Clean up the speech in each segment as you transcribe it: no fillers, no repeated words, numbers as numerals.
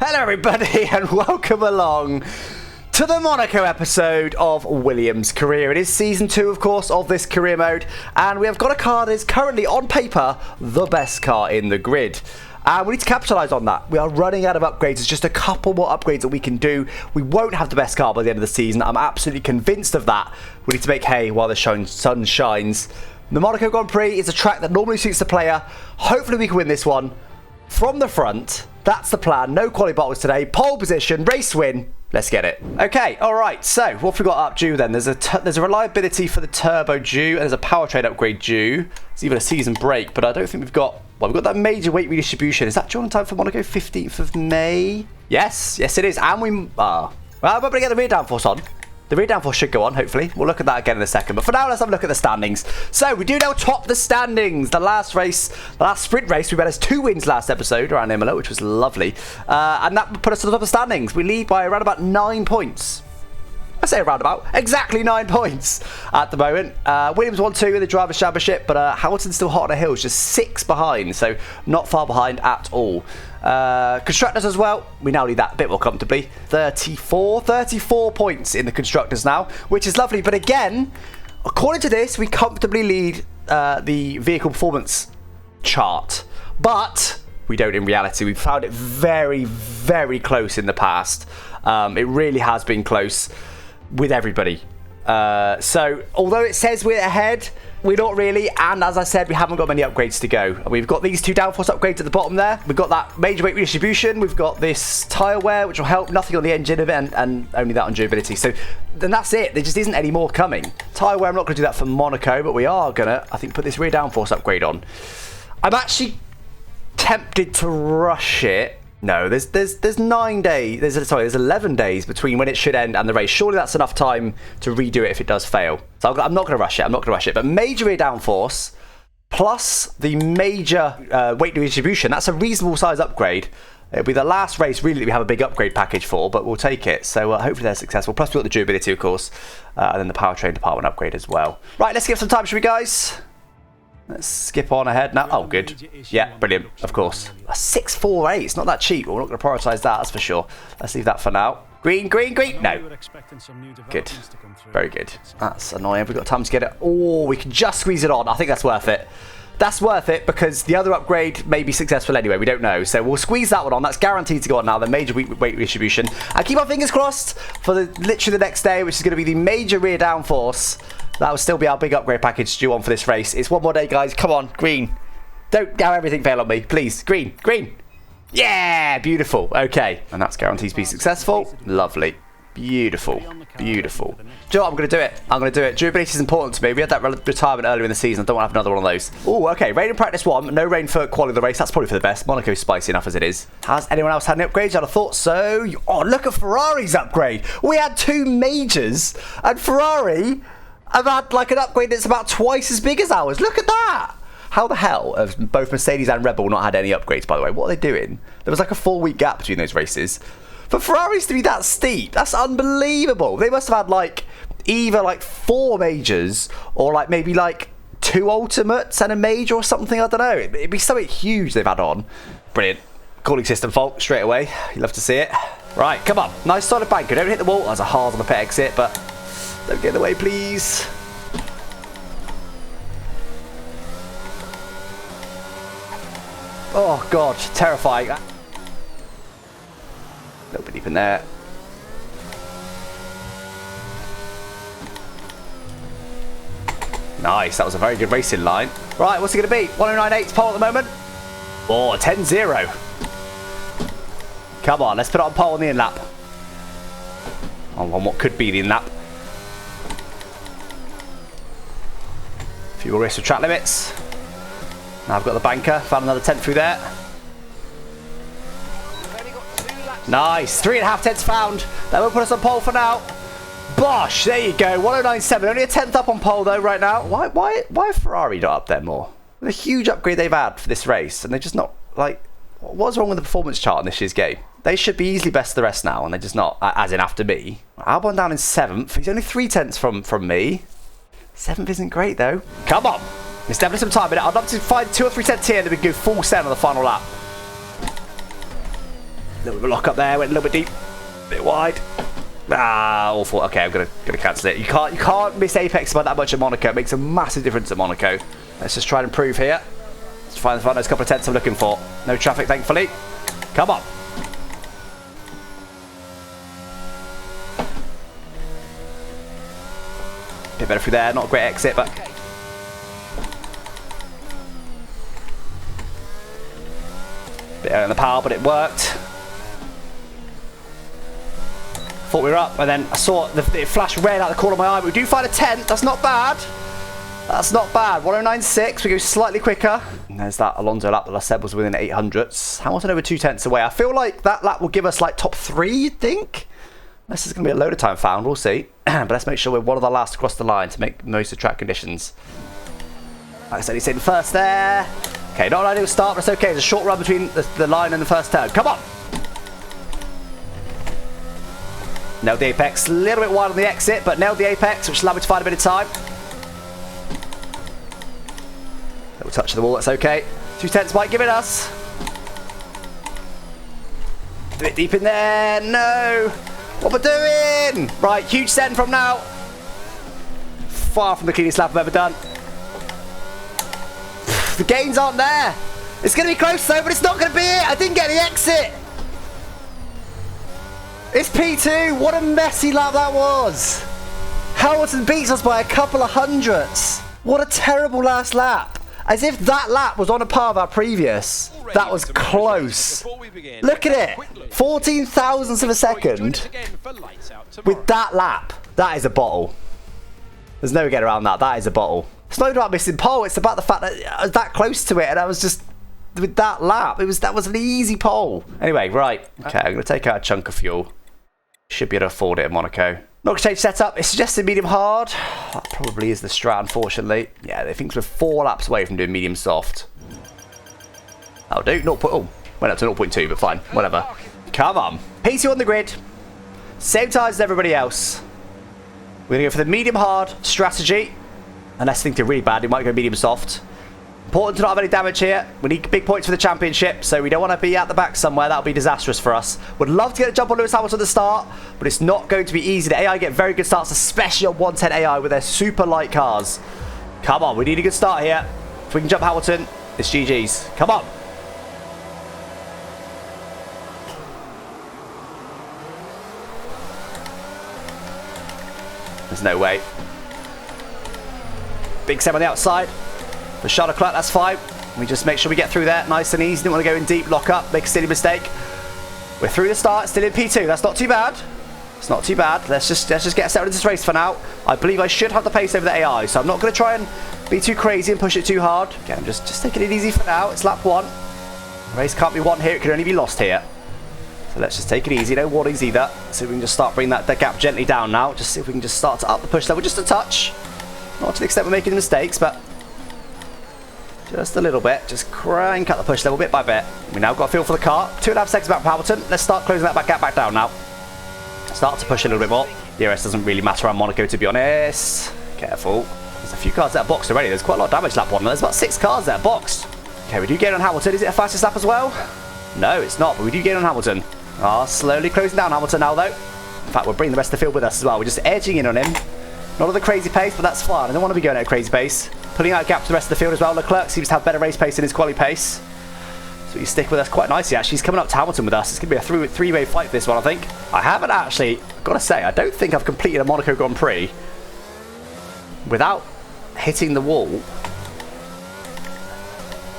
Hello everybody and welcome along to the Monaco episode of Williams' career. It is season 2 of course of this career mode, and we have got a car that is currently on paper the best car in the grid. We need to capitalise on that. We are running out of upgrades. There's just a couple more upgrades that we can do. We won't have the best car by the end of the season. I'm absolutely convinced of that. We need to make hay while the sun shines. The Monaco Grand Prix is a track that normally suits the player. Hopefully we can win this one from the front. That's the plan. No quality bottles today. Pole position, race win. Let's get it. Okay, all right. So what have we got up due then? There's a reliability for the turbo due, and there's a powertrain upgrade due. It's even a season break, but I don't think we've got. Well, we've got that major weight redistribution. Is that due on time for Monaco? 15th of May. Yes, yes it is. And we well, I'm going to get the rear downforce on. The rear downforce should go on, hopefully. We'll look at that again in a second. But for now, let's have a look at the standings. So, we do now top the standings. The last sprint race, we had us 2 wins last episode around Imola, which was lovely. And that put us to the top of the standings. We lead by around about 9 points. I say around about. Exactly 9 points at the moment. Williams won 2 in the Drivers' Championship, but Hamilton's still hot on the heels, just 6 behind. So, not far behind at all. Constructors as well, we now lead that a bit more comfortably. 34 points in the Constructors now, which is lovely. But again, according to this, we comfortably lead the vehicle performance chart. But we don't in reality. We've found it very, very close in the past. It really has been close with everybody. So, although it says we're ahead, we're not really, and as I said, we haven't got many upgrades to go. We've got these 2 downforce upgrades at the bottom there. We've got that major weight redistribution. We've got this tyre wear, which will help. Nothing on the engine of it, and only that on durability. So then that's it. There just isn't any more coming. Tyre wear, I'm not going to do that for Monaco, but we are going to, I think, put this rear downforce upgrade on. I'm actually tempted to rush it. No, there's 9 days. There's 11 days between when it should end and the race. Surely that's enough time to redo it if it does fail. So I'm not going to rush it. But major rear downforce plus the major weight redistribution. That's a reasonable size upgrade. It'll be the last race really that we have a big upgrade package for, but we'll take it. So hopefully they're successful. Plus we've got the durability, of course, and then the powertrain department upgrade as well. Right, let's give some time, shall we, guys? Let's skip on ahead now. Oh, good. Yeah, brilliant. Of course. A 648. It's not that cheap. We're not going to prioritise that, that's for sure. Let's leave that for now. Green, green, green. No. Good. Very good. That's annoying. Have we got time to get it? Oh, we can just squeeze it on. I think that's worth it. That's worth it because the other upgrade may be successful anyway. We don't know. So we'll squeeze that one on. That's guaranteed to go on now. The major weight redistribution. And keep our fingers crossed for literally the next day, which is going to be the major rear downforce. That will still be our big upgrade package due on for this race. It's one more day, guys. Come on, green. Don't have everything fail on me, please. Green, green. Yeah, beautiful. Okay, and that's guaranteed to be successful. Lovely. Beautiful. Beautiful. Do you know what? I'm going to do it. I'm going to do it. Durability is important to me. We had that retirement earlier in the season. I don't want to have another one of those. Oh, okay. Rain in practice 1. No rain for quality of the race. That's probably for the best. Monaco's spicy enough as it is. Has anyone else had any upgrades? I'd have thought so. Oh, look at Ferrari's upgrade. We had 2 majors, and Ferrari have had like an upgrade that's about twice as big as ours. Look at that. How the hell have both Mercedes and Red Bull not had any upgrades, by the way? What are they doing? There was like a 4-week gap between those races. For Ferraris to be that steep, that's unbelievable. They must have had like either like 4 majors or like maybe like 2 ultimates and a major or something. I don't know. It'd be something huge they've had on. Brilliant. Cooling system fault straight away. You love to see it. Right, come on. Nice solid banker. Don't hit the wall. That's a hard on the pit exit, but don't get in the way, please. Oh, God. Terrifying. A little bit deep in there. Nice. That was a very good racing line. Right, what's it going to be? 1098's pole at the moment. Oh, 10-0. Come on, let's put it on pole on the in-lap. On what could be the in-lap. Few more race with track limits. Now I've got the banker. Found another 10th through there. Nice. 3.5 tenths found. That will put us on pole for now. Bosh. There you go. 1097. Only a 10th up on pole though right now. Why Ferrari not up there more? The huge upgrade they've had for this race, and they're just not like. What's wrong with the performance chart in this year's game? They should be easily best of the rest now, and they're just not. As in after me. Albon down in 7th. He's only 3 tenths from me. 7th isn't great though. Come on. There's definitely some time in it. I'd love to find 2 or 3 tenths here and then we can go full send on the final lap. little bit of lock up there, went a little bit deep, a bit wide. Ah, awful. Okay, I'm gonna cancel it. You can't miss apex by that much at Monaco. It makes a massive difference at Monaco. Let's just try and improve here. Let's find those couple of tenths I'm looking for. No traffic, thankfully. Come on. Bit better through there. Not a great exit, but bit early on the power, but it worked. Thought we were up, and then I saw it flash red out the corner of my eye. But we do find a 10th. That's not bad. That's not bad. 1096. We go slightly quicker. And there's that Alonso lap that I said was within 800ths. Hamilton over 2 tenths away. I feel like that lap will give us like top 3, you'd think. This is going to be a load of time found. We'll see. But let's make sure we're one of the last across the line to make most of track conditions. Like I said, he's in first there. Okay, not an ideal start, but it's okay. There's a short run between the line and the first turn. Come on. Nailed the apex, a little bit wide on the exit, but nailed the apex, which allowed me to find a bit of time. Little touch of the wall, that's okay. 2 tenths might give it us. A bit deep in there, no! What am I doing? Right, huge send from now. Far from the cleanest lap I've ever done. The gains aren't there. It's going to be close though, but it's not going to be it. I didn't get the exit. It's P2. What a messy lap that was. Hamilton beats us by a couple of hundredths. What a terrible last lap. As if that lap was on a par of our previous. That was close. Look at it. 14 thousandths of a second with that lap. That is a bottle. There's no getting around that. That is a bottle. It's not even about missing pole. It's about the fact that I was that close to it and I was just... with that lap, that was an easy pole. Anyway, right. Okay, I'm going to take out a chunk of fuel. Should be able to afford it in Monaco. Not going to change setup. It's suggested medium hard. That probably is the strat, unfortunately. Yeah, I think we're 4 laps away from doing medium soft. That'll do. Went up to 0.2, but fine. Whatever. Come on. P2 on the grid. Same time as everybody else. We're going to go for the medium hard strategy. Unless things are really bad, we might go medium soft. Important to not have any damage here. We need big points for the championship, so we don't want to be at the back somewhere. That'll be disastrous for us. Would love to get a jump on Lewis Hamilton at the start, but it's not going to be easy. The AI get very good starts, especially on 110 AI with their super light cars. Come on, we need a good start here. If we can jump Hamilton, it's GG's. Come on. There's no way. Big Sam on the outside. The Charles Leclerc, that's fine. We just make sure we get through there nice and easy. Didn't want to go in deep, lock up, make a silly mistake. We're through the start, still in P2. That's not too bad. It's not too bad. Let's just get settled into this race for now. I believe I should have the pace over the AI, so I'm not going to try and be too crazy and push it too hard. Again, just taking it easy for now. It's lap 1. The race can't be won here. It can only be lost here. So let's just take it easy. No warnings either. So we can just start bringing that gap gently down now. Just see if we can just start to up the push level just a touch. Not to the extent we're making mistakes, but just a little bit. Just crank up the push level bit by bit. We now got a feel for the car. 2.5 seconds back from Hamilton. Let's start closing that gap back down now. Start to push a little bit more. DRS doesn't really matter around Monaco, to be honest. Careful. There's a few cars that are boxed already. There's quite a lot of damage lap 1. There's about 6 cars that are boxed. Okay, we do gain on Hamilton. Is it a fastest lap as well? No, it's not, but we do gain on Hamilton. Slowly closing down Hamilton now, though. In fact, we're bringing the rest of the field with us as well. We're just edging in on him. Not at a crazy pace, but that's fine. I don't want to be going at a crazy pace. Putting out a gap to the rest of the field as well. Leclerc seems to have better race pace than his quali pace. So he's stick with us quite nicely, actually. He's coming up to Hamilton with us. It's going to be a three-way fight for this one, I think. I haven't actually, got to say, I don't think I've completed a Monaco Grand Prix without hitting the wall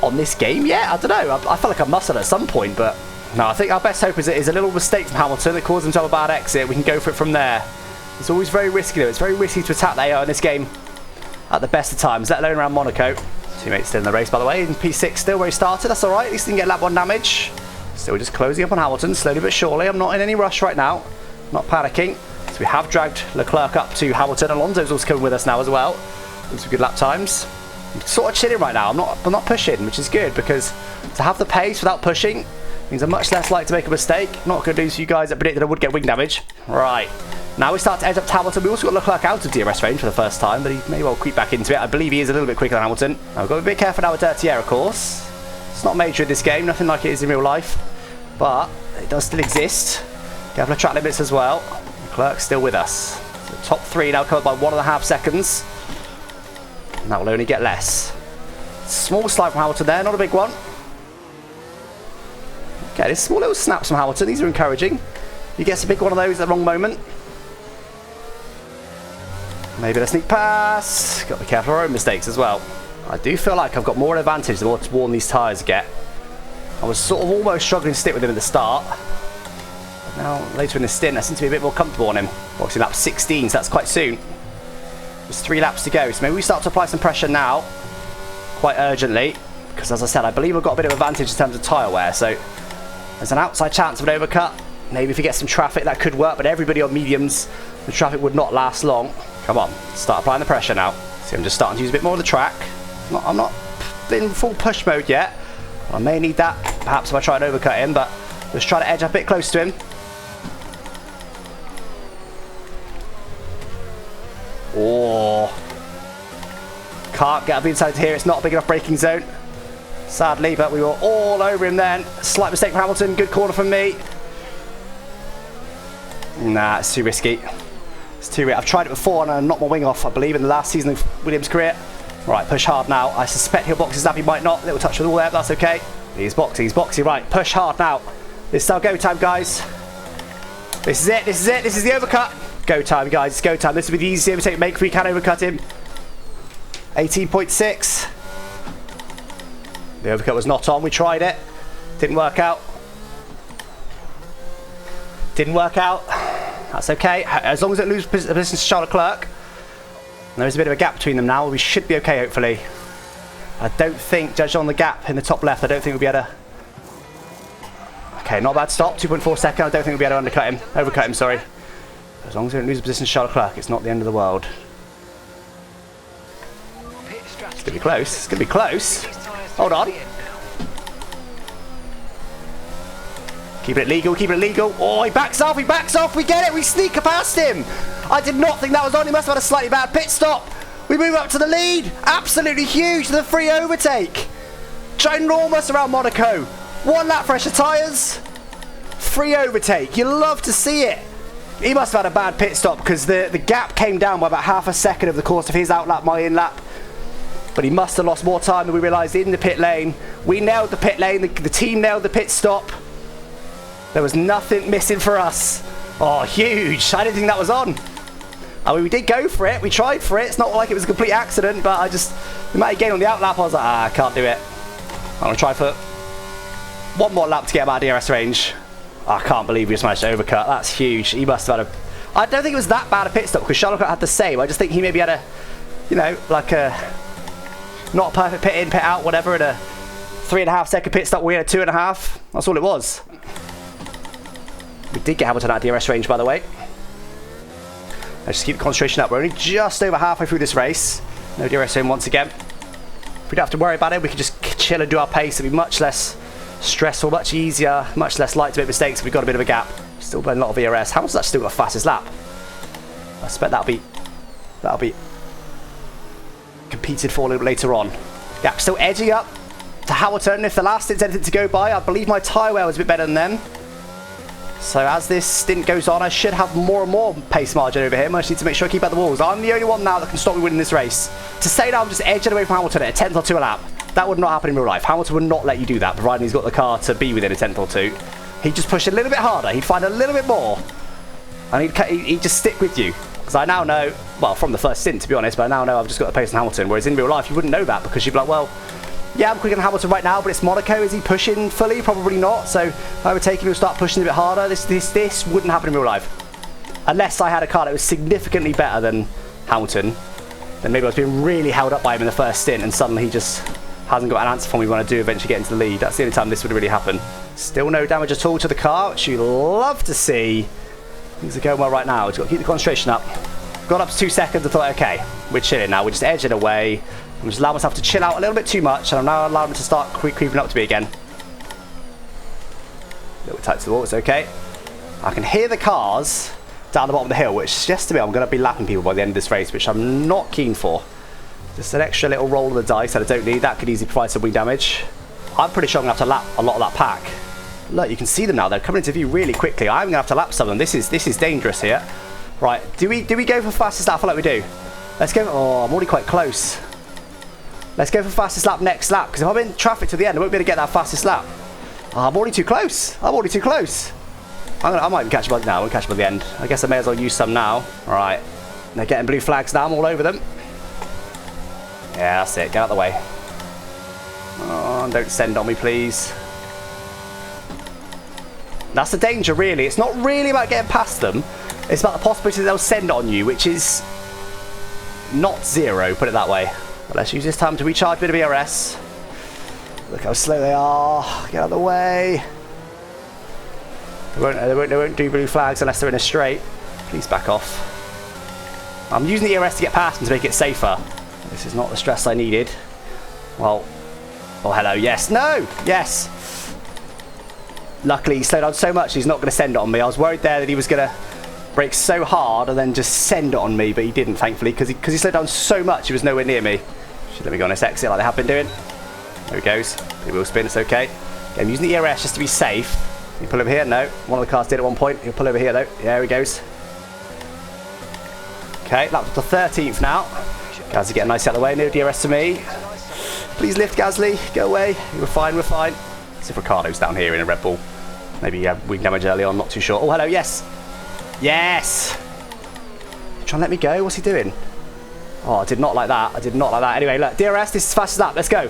on this game yet. I don't know. I felt like I must have at some point, but no, I think our best hope is a little mistake from Hamilton that caused him to have a bad exit. We can go for it from there. It's always very risky, though. It's very risky to attack the AI in this game at the best of times, let alone around Monaco. Teammates still in the race, by the way, in P6 still where he started. That's all right. At least he didn't get lap 1 damage. Still just closing up on Hamilton, slowly but surely. I'm not in any rush right now. Not panicking. So we have dragged Leclerc up to Hamilton. Alonso's also coming with us now as well. Some good lap times. I'm sort of chilling right now. I'm not pushing, which is good, because to have the pace without pushing means I'm much less likely to make a mistake. Not good news for you guys that predicted I would get wing damage. Right. Now we start to edge up to Hamilton. We also got Leclerc out of DRS range for the first time, but he may well creep back into it. I believe he is a little bit quicker than Hamilton. Now we've got to be a bit careful now with dirty air, of course. It's not major in this game, nothing like it is in real life. but it does still exist. Couple of track limits as well. Leclerc's still with us. So top 3 now covered by 1.5 seconds. And that will only get less. Small slide from Hamilton there, not a big one. Okay, this small little snaps from Hamilton, these are encouraging. He gets a big one of those at the wrong moment. Maybe a sneak pass. Got to be careful of our own mistakes as well. I do feel like I've got more advantage the more worn these tyres get. I was sort of almost struggling to stick with him at the start. But now, later in the stint, I seem to be a bit more comfortable on him. Boxing lap 16, so that's quite soon. There's 3 laps to go, so maybe we start to apply some pressure now. Quite urgently. Because as I said, I believe I've got a bit of advantage in terms of tyre wear. So there's an outside chance of an overcut. Maybe if we get some traffic, that could work. But everybody on mediums, the traffic would not last long. Come on, start applying the pressure now. See, I'm just starting to use a bit more of the track. I'm not in full push mode yet. I may need that, perhaps if I try and overcut him, but just try to edge up a bit close to him. Oh. Can't get up inside here, it's not a big enough braking zone. Sadly, but we were all over him then. Slight mistake from Hamilton, good corner from me. Nah, it's too risky. It's too risky. I've tried it before and I knocked my wing off, I believe, in the last season of Williams' career. Right, push hard now. I suspect he'll box his lap, he might not. Little touch with all there, but that's okay. He's boxy, right. Push hard now. This is our go time, guys. This is it, this is the overcut. Go time, guys, it's go time. This will be the easiest overtake make if we can overcut him. 18.6. The overcut was not on, we tried it. Didn't work out. Didn't work out. That's okay, as long as it loses position to Charles Leclerc. There is a bit of a gap between them now. We should be okay, hopefully. I don't think, judging on the gap in the top left, I don't think we'll be able to... Okay, not a bad stop, 2.4 seconds. I don't think we'll be able to undercut him. Overcut him, sorry. As long as we don't lose position to Charles Leclerc, it's not the end of the world. It's going to be close. It's going to be close. Hold on. Keep it legal, keep it legal. Oh, he backs off, we get it, we sneak past him. I did not think that was on, he must have had a slightly bad pit stop. We move up to the lead, absolutely huge, the free overtake. Ginormous around Monaco. 1 lap fresher tyres, free overtake, you love to see it. He must have had a bad pit stop because the gap came down by about half a second over the course of his out lap, my in lap. But he must have lost more time than we realised in the pit lane. We nailed the pit lane, the team nailed the pit stop. There was nothing missing for us. Oh, huge. I didn't think that was on. I mean, we did go for it. We tried for it. It's not like it was a complete accident, but I just... The amount of gain on the outlap, I was like, I can't do it. I'm going to try for 1 more lap to get him out of DRS range. I can't believe we just managed to overcut. That's huge. He must have had a... I don't think it was that bad a pit stop, because Charles Leclerc had the same. I just think he maybe had a, you know, like a... Not a perfect pit in, pit out, whatever, and a 3.5 second pit stop. We had a 2.5. That's all it was. We did get Hamilton out of DRS range, by the way. Let's just keep the concentration up. We're only just over halfway through this race. No DRS zone once again. We don't have to worry about it. We can just chill and do our pace. It'll be much less stressful, much easier, much less likely to make mistakes if we've got a bit of a gap. Still burning a lot of ERS. Hamilton's actually still got the fastest lap. I expect that'll be competed for a little later on. Gap still edging up to Hamilton. If the last stint's anything to go by, I believe my tyre wear was a bit better than them. So as this stint goes on, I should have more and more pace margin over him. I just need to make sure I keep out the walls. I'm the only one now that can stop me winning this race. To say that I'm just edging away from Hamilton at a 10th or 2 a lap, that would not happen in real life. Hamilton would not let you do that, providing he's got the car to be within a 10th or 2. He'd just push a little bit harder. He'd find a little bit more. And he'd just stick with you. Because I now know, well, from the first stint, to be honest, but I now know I've just got the pace on Hamilton. Whereas in real life, you wouldn't know that because you'd be like, well, yeah, I'm quicker than Hamilton right now, but it's Monaco. Is he pushing fully? Probably not. So if I would take him, he'll start pushing a bit harder. This wouldn't happen in real life. Unless I had a car that was significantly better than Hamilton, then maybe I was being really held up by him in the first stint and suddenly he just hasn't got an answer for me when I do eventually get into the lead. That's the only time this would really happen. Still no damage at all to the car, which you love to see. Things are going well right now. We've got to keep the concentration up. Got up to 2 seconds. I thought, okay, we're chilling now. We're just edging away. I'm just allowing myself to chill out a little bit too much, and I'm now allowing him to start creeping up to me again. A little bit tight to the wall, it's okay. I can hear the cars down the bottom of the hill, which suggests to me I'm going to be lapping people by the end of this race, which I'm not keen for. Just an extra little roll of the dice that I don't need. That could easily provide some wing damage. I'm pretty sure I'm going to have to lap a lot of that pack Look, you can see them now. They're coming into view really quickly. I'm gonna have to lap some of them. This is dangerous here. Right, do we go for fastest lap? I feel like we do. Let's go. Oh, I'm already quite close. Let's go for fastest lap next lap, because if I'm in traffic to the end, I won't be able to get that fastest lap. Oh, I'm already too close. I'm already too close. I might even catch them now. I won't catch them at the end. I guess I may as well use some now. All right. They're getting blue flags now. I'm all over them. Yeah, that's it. Get out of the way. Oh, don't send on me, please. That's the danger, really. It's not really about getting past them. It's about the possibility that they'll send on you, which is not zero, put it that way. But let's use this time to recharge a bit of ERS. Look how slow they are. Get out of the way. They won't do blue flags unless they're in a straight. Please back off. I'm using the ERS to get past them to make it safer. This is not the stress I needed. Well, oh hello, yes, no, yes. Luckily he slowed down so much he's not going to send it on me. I was worried there that he was going to brake so hard and then just send it on me, but he didn't, thankfully, because he slowed down so much he was nowhere near me. Should let me go on this exit like they have been doing. There he goes. He will spin, it's okay. Okay, I'm using the ERS just to be safe. Can you pull over here? No. One of the cars did at one point. He'll pull over here though. Yeah, there he goes. Okay, lap to 13th now. Gasly getting nice out of the way. No DRS to me. Please lift, Gasly. Go away. We're fine, we're fine. Let's see if Ricardo's down here in a Red Bull. Maybe wing damage early on, not too sure. Oh, hello, yes. Yes! Trying to let me go? What's he doing? Oh, I did not like that. I did not like that. Anyway, look, DRS, this is the fastest lap. Let's go.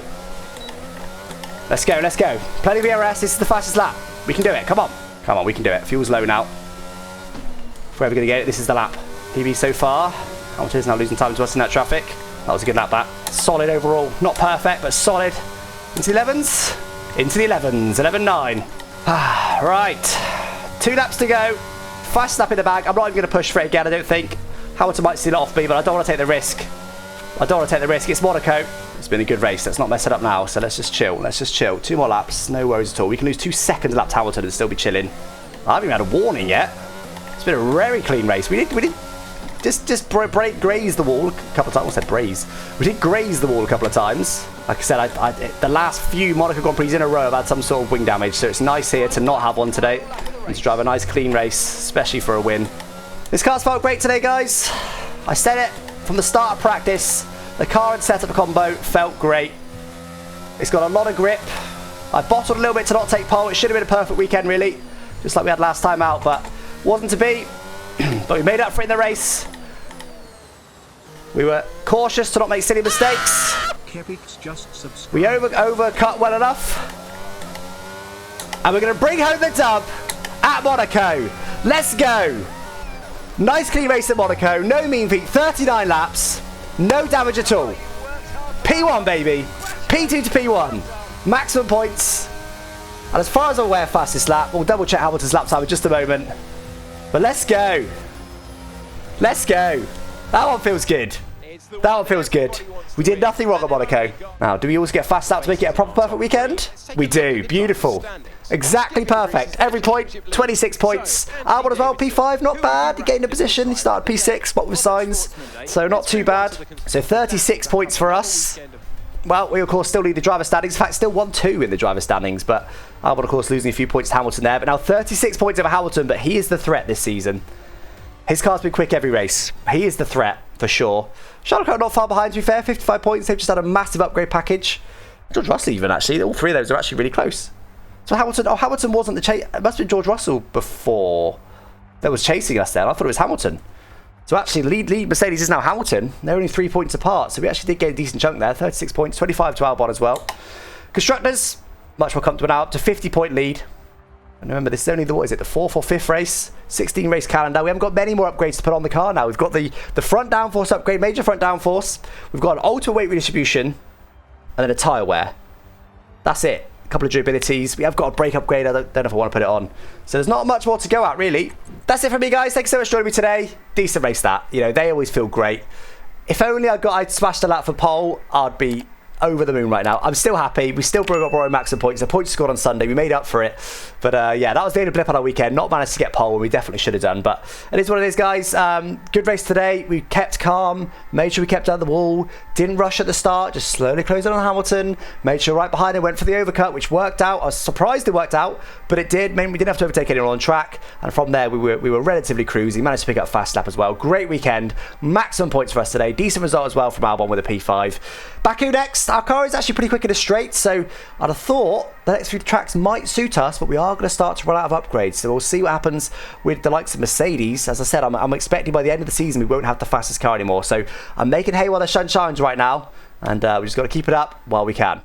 Let's go, let's go. Plenty of DRS, this is the fastest lap. We can do it, come on. Come on, we can do it. Fuel's low now. If we're ever going to get it, this is the lap. PB so far. Hamilton's now losing time to us in that traffic. That was a good lap, that. Solid overall. Not perfect, but solid. Into the 11s. Into the 11s. 11.9. Right. 2 laps to go. Fast lap in the bag. I'm not even going to push for it again, I don't think. Hamilton might steal it off me, but I don't want to take the risk. I don't want to take the risk. It's Monaco. It's been a good race. Let's not mess it up now. So let's just chill. Let's just chill. 2 more laps. No worries at all. We can lose 2 seconds lap to Hamilton and still be chilling. I haven't even had a warning yet. It's been a very clean race. We did just graze the wall a couple of times. I said braze. We did graze the wall a couple of times. Like I said, the last few Monaco Grand Prix in a row have had some sort of wing damage, so it's nice here to not have one today and to drive a nice clean race, especially for a win. This car's felt great today, guys. I said it from the start of practice. The car and setup combo felt great. It's got a lot of grip. I bottled a little bit to not take pole. It should have been a perfect weekend, really, just like we had last time out, but wasn't to be. But we made up for it in the race. We were cautious to not make silly mistakes. We overcut well enough. And we're going to bring home the dub at Monaco. Let's go. Nice clean race at Monaco. No mean feet. 39 laps. No damage at all. P1, baby. P2 to P1. Maximum points. And as far as I'm aware, fastest lap. We'll double check Hamilton's lap time in just a moment. But let's go. Let's go. That one feels good. That one feels good. We did nothing wrong at Monaco. Now, do we always get fast out to make it a proper perfect weekend? We do. Beautiful. Exactly perfect. Every point, 26 points. Albon as well, P5, not bad. He gained a position. He started P6, what with signs. So not too bad. So 36 points for us. Well, we of course still lead the driver standings. In fact, still 1-2 in the driver standings. But Albon, of course, losing a few points to Hamilton there. But now 36 points over Hamilton. But he is the threat this season. His car's been quick every race. He is the threat, for sure. Charles Leclerc not far behind, to be fair. 55 points. They've just had a massive upgrade package. George Russell even, actually. All 3 of those are actually really close. So Hamilton... Oh, Hamilton wasn't the chase... It must have been George Russell before that was chasing us there. I thought it was Hamilton. So actually, lead Mercedes is now Hamilton. They're only 3 points apart. So we actually did get a decent chunk there. 36 points. 25 to Albon as well. Constructors, much more comfortable now. Up to 50-point lead. And remember, this is only the, what is it, the 4th or 5th race? 16 race calendar. We haven't got many more upgrades to put on the car now. We've got the front downforce upgrade, major front downforce. We've got an ultra weight redistribution. And then a tyre wear. That's it. A couple of durabilities. We have got a brake upgrade. I don't know if I want to put it on. So there's not much more to go at, really. That's it from me, guys. Thanks so much for joining me today. Decent race that. You know, they always feel great. If only I'd smashed a lap for pole, I'd be over the moon right now. I'm still happy. We still broke up our own maximum points. The points scored on Sunday. We made up for it. But yeah, that was the only blip on our weekend. Not managed to get pole, and we definitely should have done. But it is what it is, guys. Good race today. We kept calm. Made sure we kept out the wall. Didn't rush at the start. Just slowly closed in on Hamilton. Made sure right behind him went for the overcut, which worked out. I was surprised it worked out, but it did. Mean we didn't have to overtake anyone on track. And from there, we were relatively cruising. Managed to pick up fast lap as well. Great weekend. Maximum points for us today. Decent result as well from Albon with a P5. Baku next. Our car is actually pretty quick in a straight, so I'd have thought the next few tracks might suit us, but we are going to start to run out of upgrades. So we'll see what happens with the likes of Mercedes. As I said, I'm expecting by the end of the season we won't have the fastest car anymore. So I'm making hay while the sun shines right now, and we just got to keep it up while we can.